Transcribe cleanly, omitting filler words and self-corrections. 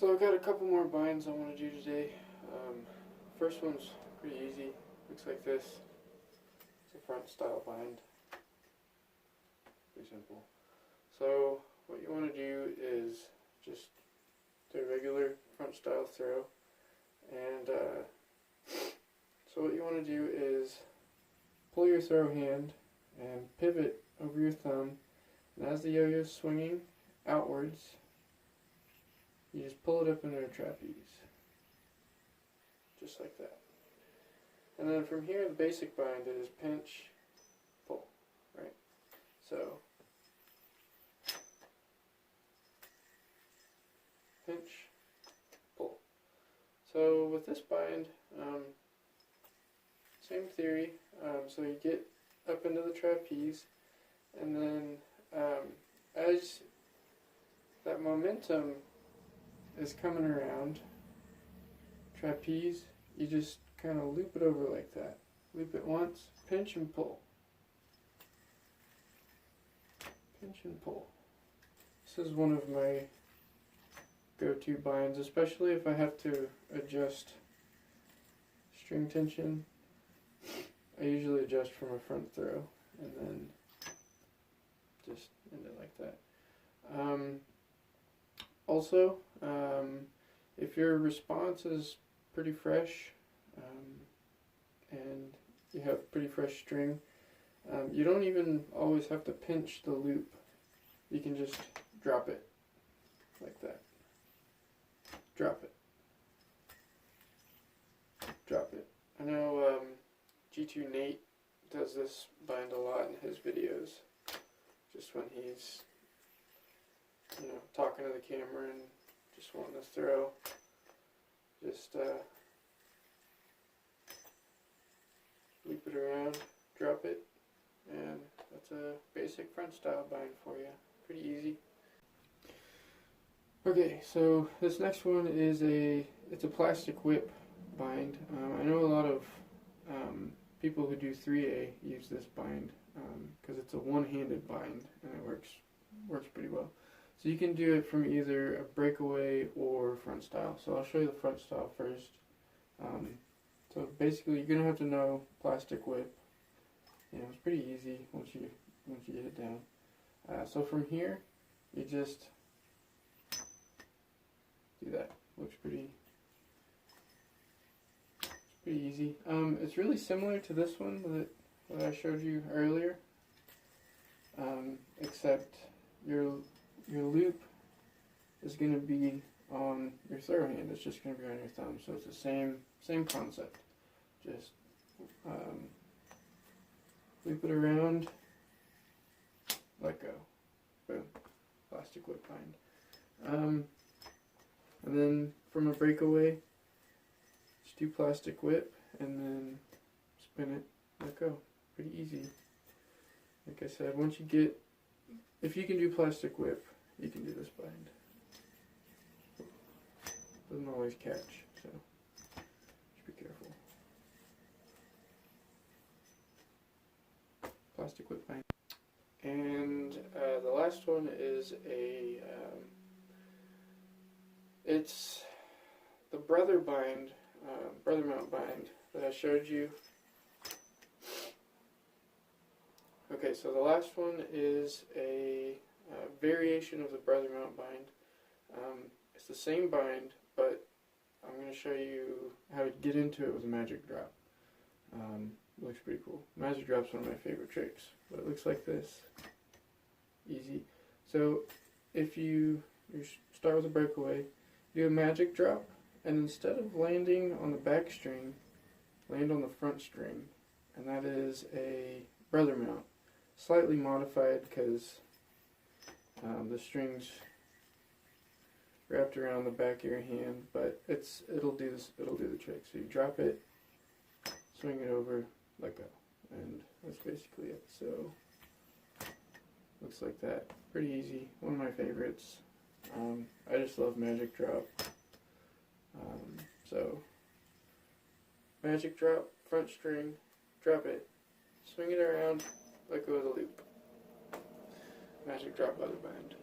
So I've got a couple more binds I want to do today. First one's pretty easy. Looks like this. It's a front style bind. Pretty simple. So what you want to do is just do a regular front style throw. And so what you want to do is pull your throw hand and pivot over your thumb. And as the yo-yo is swinging outwards, you just pull it up into a trapeze. Just like that. And then from here, the basic bind is pinch, pull, right? So, pinch, pull. So with this bind, same theory. So you get up into the trapeze, and then as that momentum is coming around trapeze, you just kind of loop it over like that. Loop it once, pinch and pull. Pinch and pull. This is one of my go-to binds, especially if I have to adjust string tension. I usually adjust from a front throw and then just end it like that. Also, if your response is pretty fresh and you have pretty fresh string, you don't even always have to pinch the loop. You can just drop it like that. Drop it. Drop it. I know G2 Nate does this bind a lot in his videos. Just when he's, talking to the camera and just wanting to throw. Just loop it around, drop it, and that's a basic front style bind for you. Pretty easy. Okay, so this next one is it's a plastic whip bind. I know a lot of people who do 3A use this bind because it's a one-handed bind and it works pretty well. So you can do it from either a breakaway or front style. So I'll show you the front style first. So basically, you're gonna have to know plastic whip. It's pretty easy once you get it down. So from here, you just do that. Looks pretty easy. It's really similar to this one that I showed you earlier, except your loop is going to be on your throw hand. It's just going to be on your thumb. So it's the same concept. Just loop it around, let go. Boom. Plastic whip bind. And then from a breakaway, just do plastic whip and then spin it, let go. Pretty easy. Like I said, if you can do plastic whip, you can do this bind. Doesn't always catch, so just be careful. Plastic whip bind. And the last one is it's the brother bind, brother mount bind that I showed you. Okay, so the last one is a variation of the brother mount bind. It's the same bind, but I'm going to show you how to get into it with a magic drop. Looks pretty cool. Magic drop's one of my favorite tricks, but it looks like this. Easy. So if you start with a breakaway, do a magic drop, and instead of landing on the back string, land on the front string, and that is a brother mount. Slightly modified because the string's wrapped around the back of your hand, but it'll do the trick. So you drop it, swing it over, let go, and that's basically it. So looks like that. Pretty easy. One of my favorites. I just love magic drop. So magic drop, front string, drop it, swing it around, let go of the loop. Magic drop leather bind.